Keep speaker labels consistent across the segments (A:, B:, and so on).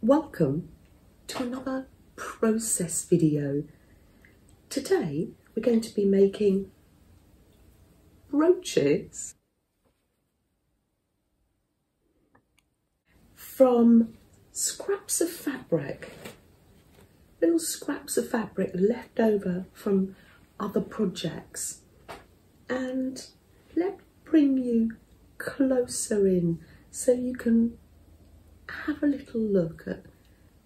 A: Welcome to another process video. Today we're going to be making brooches from scraps of fabric, little scraps of fabric left over from other projects. And let me bring you closer in so you can have a little look at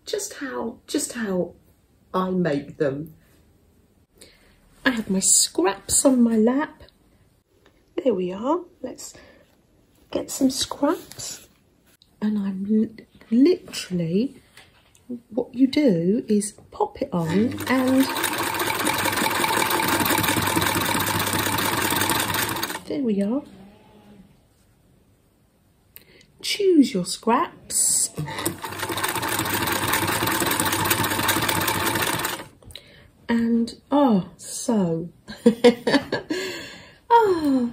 A: just how I make them. I have my scraps on my lap. There we are. Let's get some scraps. And I'm literally, what you do is pop it on and there we are. Choose your scraps. And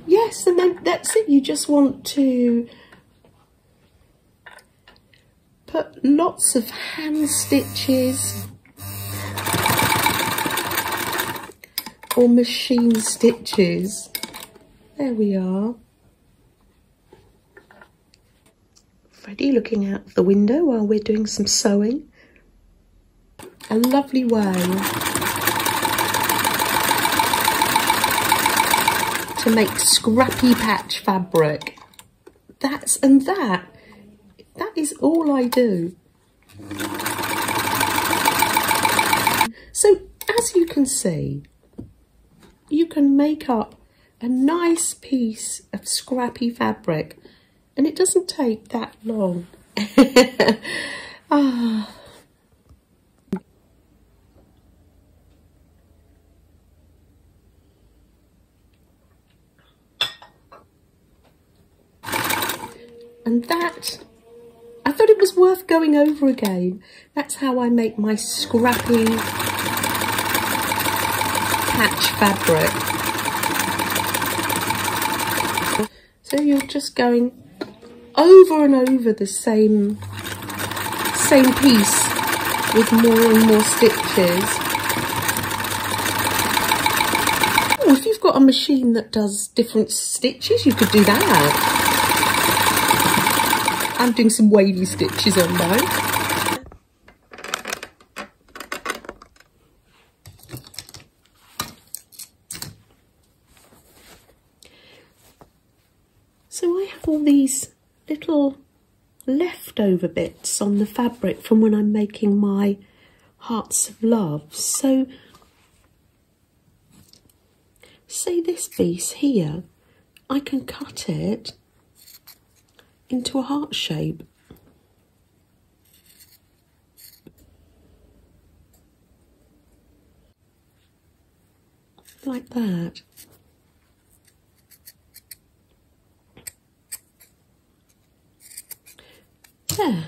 A: yes, and then that's it. You just want to put lots of hand stitches or machine stitches. There we are. Freddie looking out the window while we're doing some sewing. A lovely way to make scrappy patch fabric. That is all I do. So as you can see, you can make up a nice piece of scrappy fabric and it doesn't take that long. And that, I thought it was worth going over again. That's how I make my scrappy patch fabric. So you're just going over and over the same piece with more and more stitches. Oh, if you've got a machine that does different stitches, you could do that. I'm doing some wavy stitches on mine. So I have all these little leftover bits on the fabric from when I'm making my hearts of love. So say this piece here, I can cut it into a heart shape. Like that. There.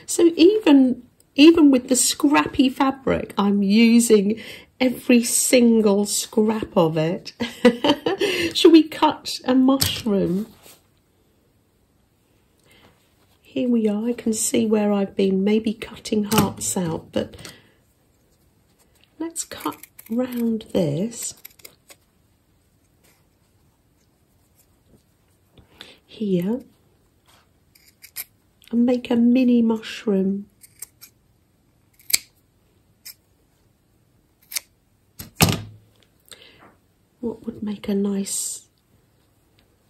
A: So even with the scrappy fabric, I'm using every single scrap of it. Shall we cut a mushroom? Here we are. I can see where I've been maybe cutting hearts out, but let's cut round this. Here. And make a mini mushroom. What would make a nice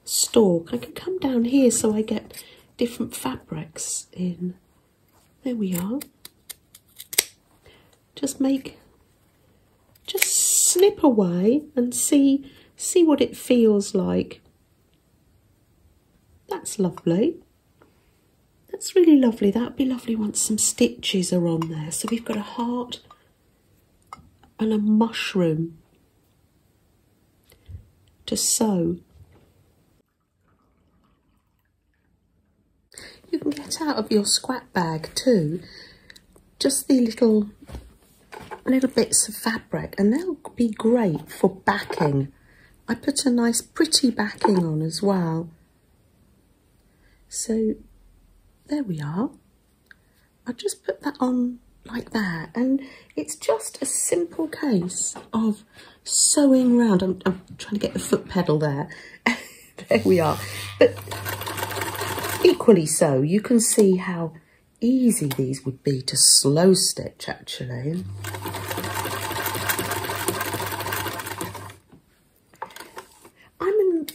A: stalk? I can come down here so I get different fabrics in. There we are. Just snip away and see what it feels like. That's lovely. That's really lovely. That would be lovely once some stitches are on there. So we've got a heart and a mushroom to sew. You can get out of your scrap bag too just the little bits of fabric, and they'll be great for backing. I put a nice pretty backing on as well. So there we are. I just put that on like that, and it's just a simple case of sewing round. I'm trying to get the foot pedal there. There we are. But equally so, you can see how easy these would be to slow stitch actually.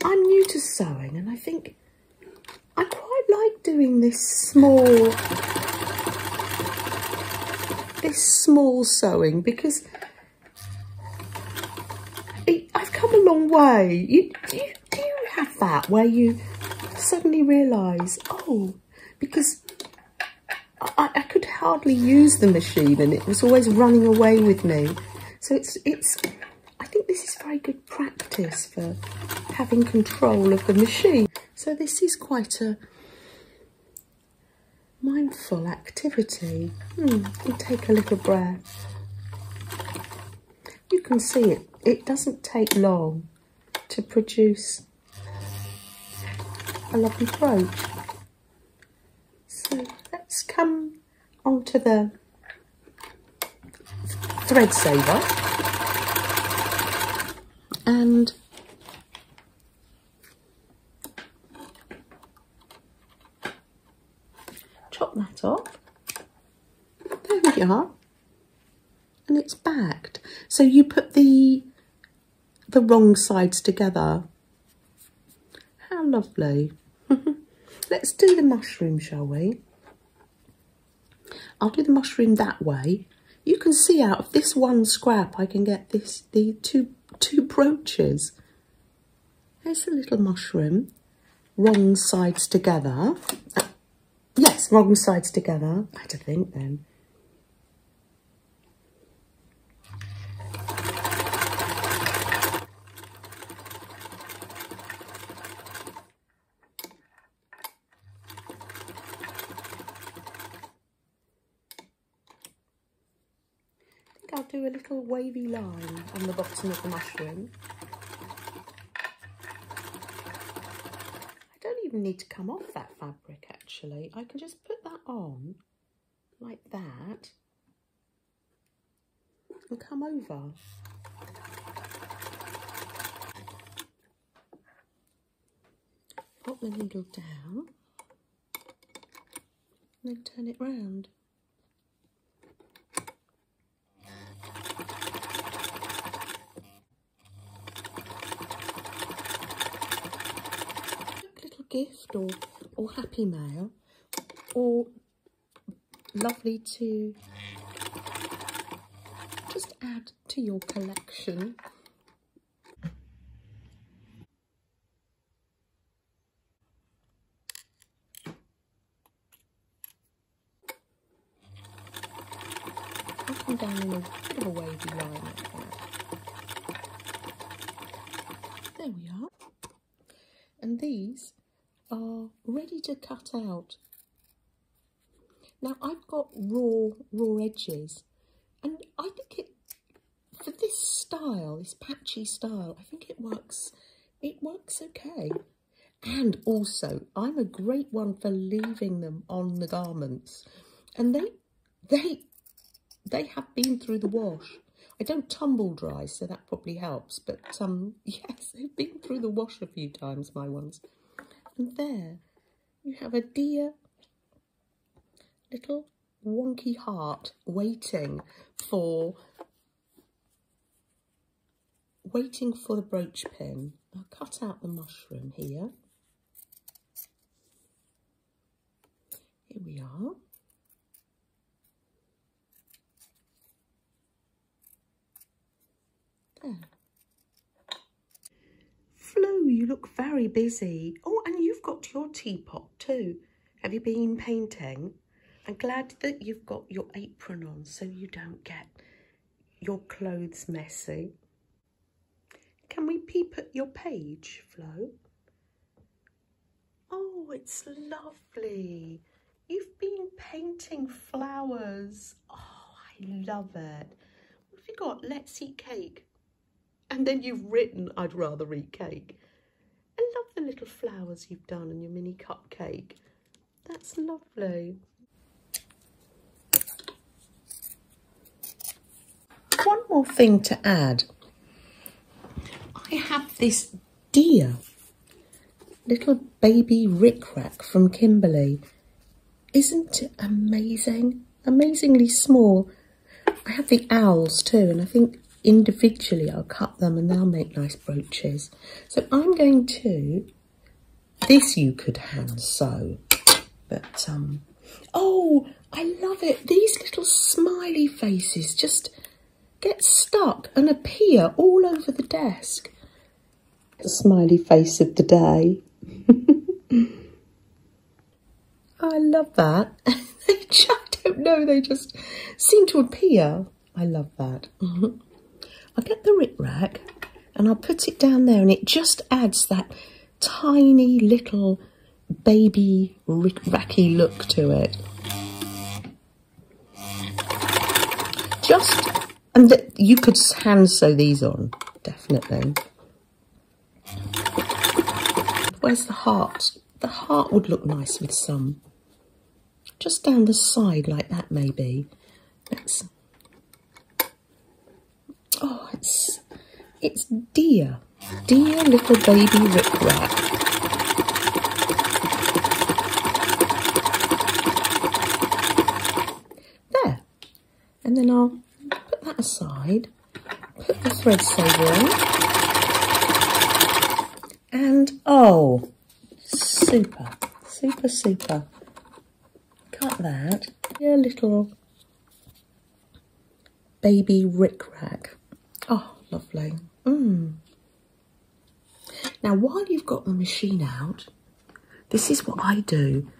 A: I'm new to sewing, and I think I quite like doing this small sewing because I've come a long way. Do you have that where you suddenly realise, oh, because I could hardly use the machine and it was always running away with me. So I think this is very good practice for having control of the machine. So this is quite a mindful activity. And take a little breath. You can see it doesn't take long to produce a lovely brooch. So let's come onto the thread saver and chop that off. There we are. And it's backed. So you put the wrong sides together. How lovely. Let's do the mushroom, shall we? I'll do the mushroom that way. You can see out of this one scrap I can get the two brooches. There's a little mushroom. Wrong sides together. Yes, wrong sides together. I had to think then. I'll do a little wavy line on the bottom of the mushroom. I don't even need to come off that fabric actually. I can just put that on like that and come over. Pop the needle down and then turn it round. Gift or happy mail, or lovely to just add to your collection. I'll come down in a bit of a wavy line like that. There we are. And these are ready to cut out. Now I've got raw edges, and I think for this style, this patchy style, I think it works okay. And also I'm a great one for leaving them on the garments, and they have been through the wash. I don't tumble dry, so that probably helps, but yes, they've been through the wash a few times, my ones. And there you have a dear little wonky heart waiting for the brooch pin. I'll cut out the mushroom here. Here we are. There. Flo, you look very busy. Oh, and you've got your teapot too. Have you been painting? I'm glad that you've got your apron on so you don't get your clothes messy. Can we peep at your page, Flo? Oh, it's lovely. You've been painting flowers. Oh, I love it. What have you got? Let's eat cake. And then you've written, I'd rather eat cake. I love the little flowers you've done and your mini cupcake. That's lovely. one more thing to add. I have this deer, little baby rickrack from Kimberley. Isn't it amazing? Amazingly small. I have the owls too, and I think individually I'll cut them and they'll make nice brooches. So I'm going to, this you could hand sew, but oh, I love it. These little smiley faces just get stuck and appear all over the desk. The smiley face of the day. I love that. I don't know, they just seem to appear. I love that. I'll get the rickrack and I'll put it down there, and it just adds that tiny little baby rickracky look to it. And you could hand sew these on, definitely. Where's the heart? The heart would look nice with some. Just down the side like that, maybe. Oh, it's dear little baby rickrack. There, and then I'll put that aside, put the thread saver in, and oh, super. Cut that. A little baby rickrack. Oh, lovely. Now, while you've got the machine out, this is what I do.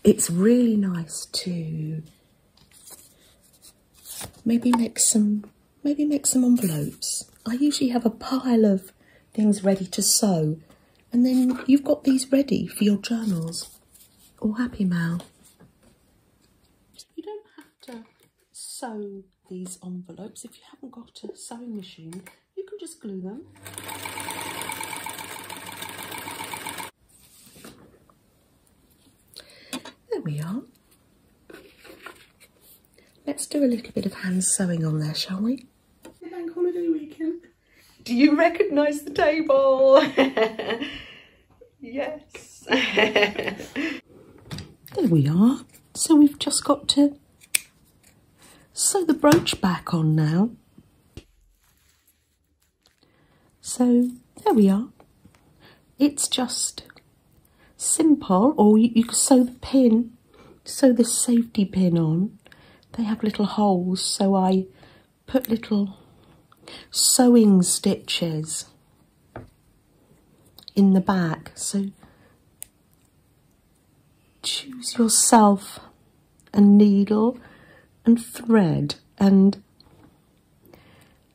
A: It's really nice to maybe make some envelopes. I usually have a pile of things ready to sew, and then you've got these ready for your journals or Happy Mail. You don't have to sew these envelopes. If you haven't got a sewing machine, you can just glue them. There we are. Let's do a little bit of hand sewing on there, shall we? Bank holiday weekend. Do you recognise the table? Yes. There we are. So we've just got to sew the brooch back on now. So there we are. It's just simple, or you can sew the pin, sew the safety pin on. They have little holes, so I put little sewing stitches in the back. So choose yourself a needle and thread and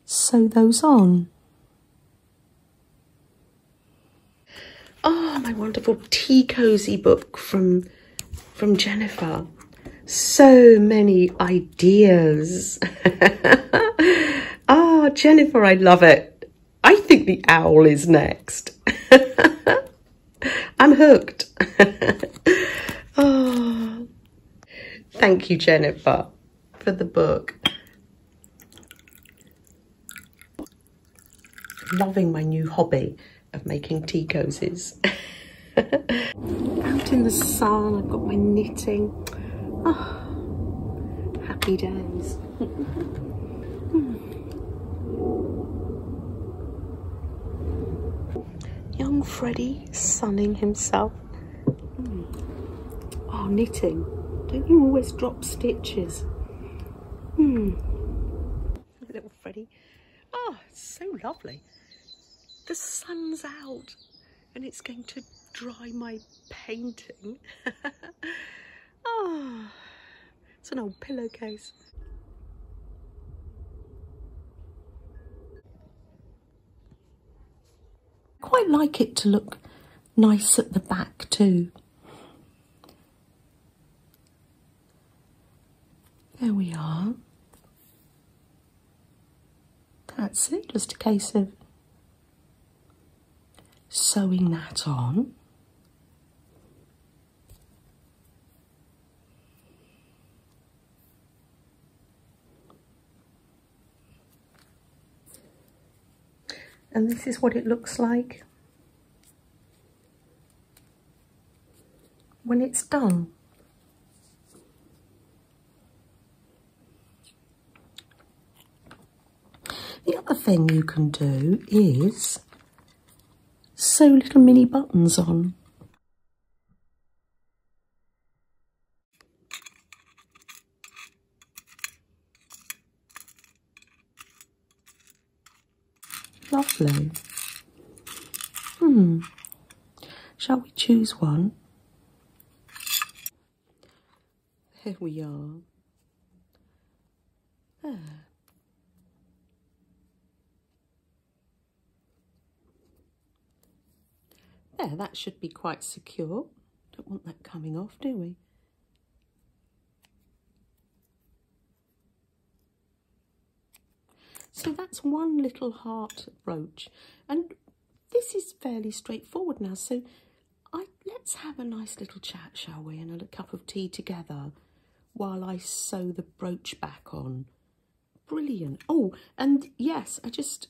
A: sew those on. Oh, my wonderful tea cozy book from Jennifer. So many ideas. Ah, Jennifer, I love it. I think the owl is next. I'm hooked. Oh, thank you, Jennifer, for the book. Loving my new hobby of making tea cozies. Out in the sun, I've got my knitting. Oh, happy days. Young Freddie sunning himself. Oh, knitting. Don't you always drop stitches? Little Freddie. Oh, it's so lovely. The sun's out and it's going to dry my painting. Oh, it's an old pillowcase. I quite like it to look nice at the back too. There we are. That's it, just a case of sewing that on. And this is what it looks like when it's done. The other thing you can do is sew little mini buttons on. Lovely. Shall we choose one? Here we are. There. There, that should be quite secure. Don't want that coming off, do we? So that's one little heart brooch, and this is fairly straightforward now. So let's have a nice little chat, shall we, and a cup of tea together while I sew the brooch back on. Brilliant. Oh, and yes, I just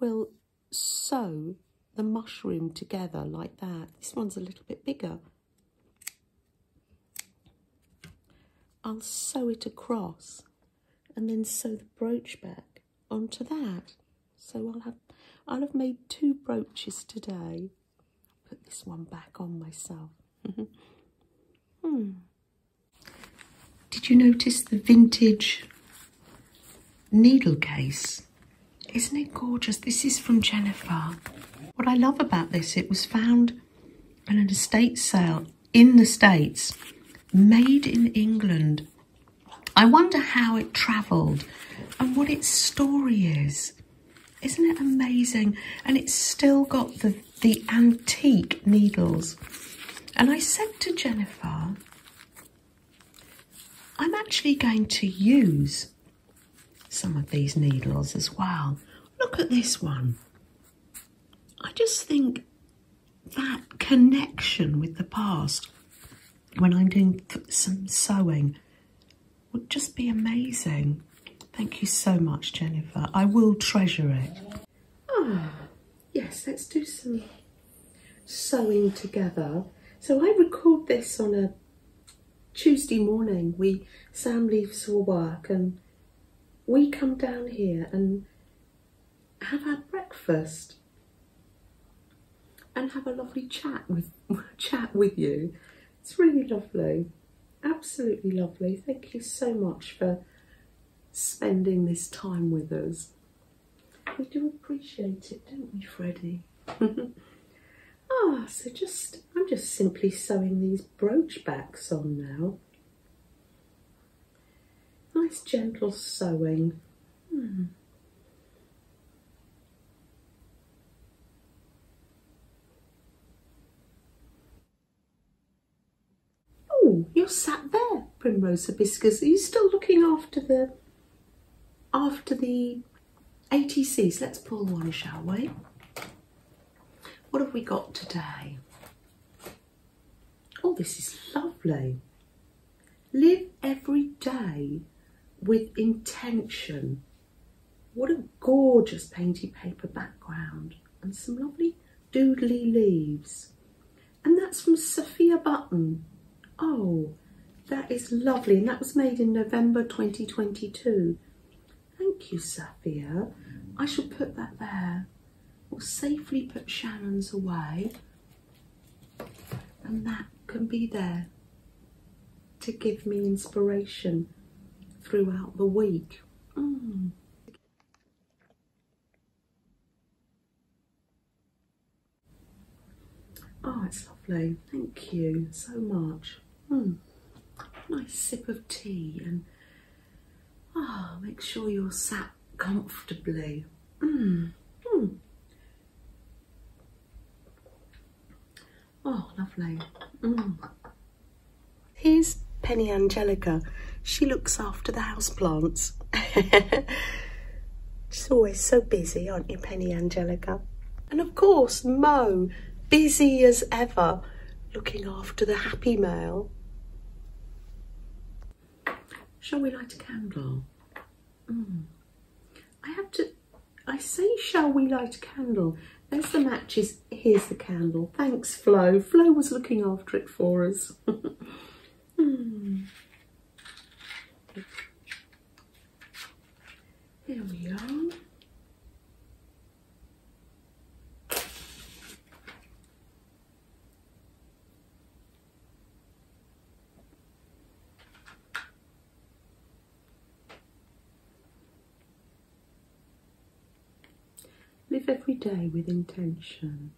A: will sew the mushroom together like that. This one's a little bit bigger. I'll sew it across and then sew the brooch back onto that. So I'll have made 2 brooches today. Put this one back on myself. Did you notice the vintage needle case? Isn't it gorgeous? This is from Jennifer. What I love about this, it was found in an estate sale in the States, made in England. I wonder how it travelled and what its story is. Isn't it amazing? And it's still got the antique needles. And I said to Jennifer, I'm actually going to use some of these needles as well. Look at this one. I just think that connection with the past when I'm doing some sewing would just be amazing. Thank you so much, Jennifer. I will treasure it. Yes, let's do some sewing together. So I record this on a Tuesday morning. Sam leaves for work and we come down here and have our breakfast and have a lovely chat with you. It's really lovely, absolutely lovely. Thank you so much for spending this time with us. We do appreciate it, don't we, Freddie? So I'm just simply sewing these brooch backs on now. Nice gentle sewing. Oh, you're sat there, Primrose Hibiscus. Are you still looking after the ATCs? Let's pull one, shall we? What have we got today? Oh, this is lovely. Live every day with intention. What a gorgeous painted paper background and some lovely doodly leaves. And that's from Sophia Button. Oh, that is lovely. And that was made in November 2022. Thank you, Sophia. I shall put that there. We'll safely put Shannon's away. And that can be there to give me inspiration throughout the week. Oh, it's lovely. Thank you so much. Nice sip of tea and make sure you're sat comfortably. Oh, lovely. Here's Penny Angelica. She looks after the houseplants. She's always so busy, aren't you, Penny Angelica? And of course, Mo, busy as ever, looking after the happy mail. Shall we light a candle? I say, shall we light a candle? There's the matches, here's the candle. Thanks, Flo. Flo was looking after it for us. There we are. Live every day with intention.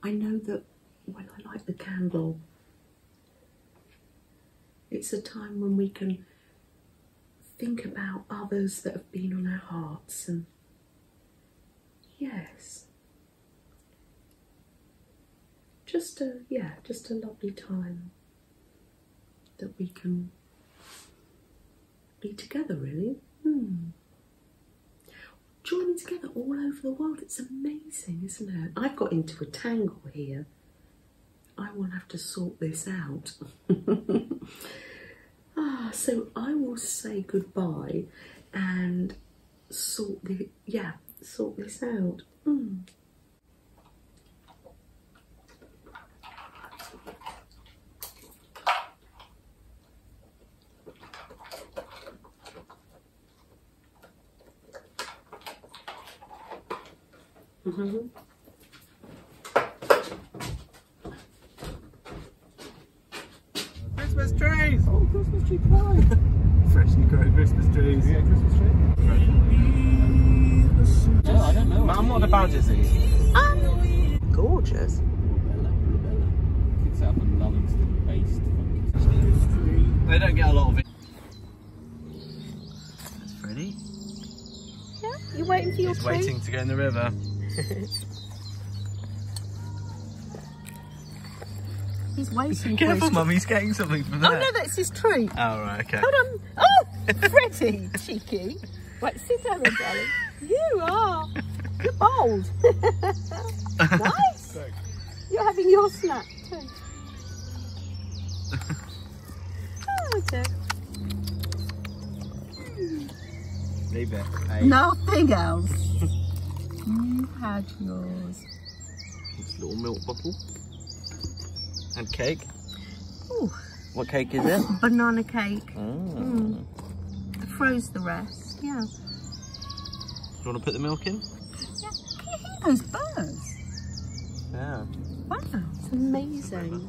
A: I know that when I light the candle, it's a time when we can think about others that have been on our hearts, and yes, just a lovely time that we can be together, really. Joining together all over the world, it's amazing, isn't it? I've got into a tangle here. I will have to sort this out. So I will say goodbye and sort this out.
B: Christmas trees!
A: Oh, Christmas tree pie!
B: Freshly grown Christmas trees. Yeah, Christmas tree.
C: Oh, I don't know.
B: Mum, what about is these?
A: Gorgeous.
C: It's up in Lullingstone based.
B: They don't get a lot of it. That's Freddie.
A: Yeah, you waiting for your
B: He's
A: treat?
B: waiting to go in the river.
A: He's waiting.
B: Careful, Mum, he's getting something from there.
A: Oh no, that's his treat.
B: Oh, right, okay.
A: Hold on. Oh, Freddie, cheeky. Right, sit down there, darling. You are. You're bold. Nice. You're having your snack too. Oh, okay.
B: Leave it. Hey.
A: Nothing else. You had yours.
B: This little milk bottle. And cake.
A: Ooh.
B: What cake is it?
A: Banana cake.
B: Oh.
A: Froze the rest. Yeah.
B: Do you want to put the milk in?
A: Yeah. Can you hear those birds?
B: Yeah.
A: Wow, it's amazing.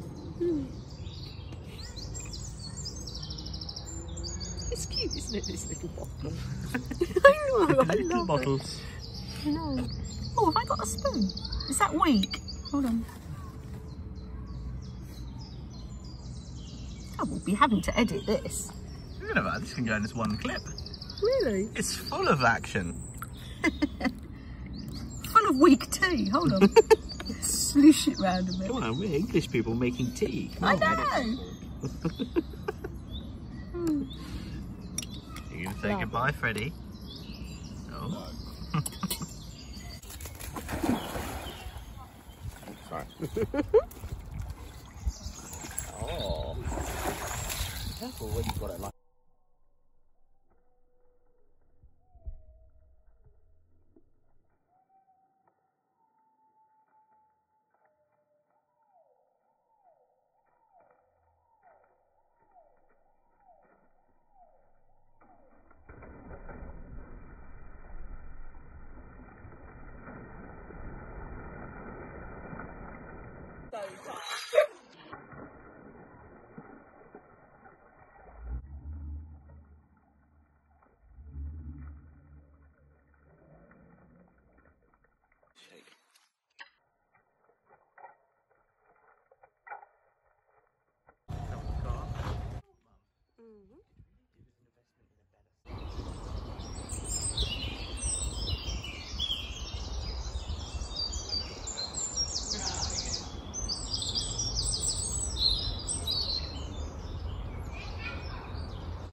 A: It's cute, isn't it, this little bottle? I know, I love
B: bottles.
A: it. I know. Oh, have I got a spoon? Is that weak? Hold on. I will be having to edit this.
B: Look at that, this can go in this one clip.
A: Really?
B: It's full of action.
A: Full of weak tea. Hold on. Sloosh it round a bit.
B: Come on, we're English people making tea.
A: I know.
B: You're going to say goodbye, Freddie? No. Sorry.
C: Oh. Careful when you've got it like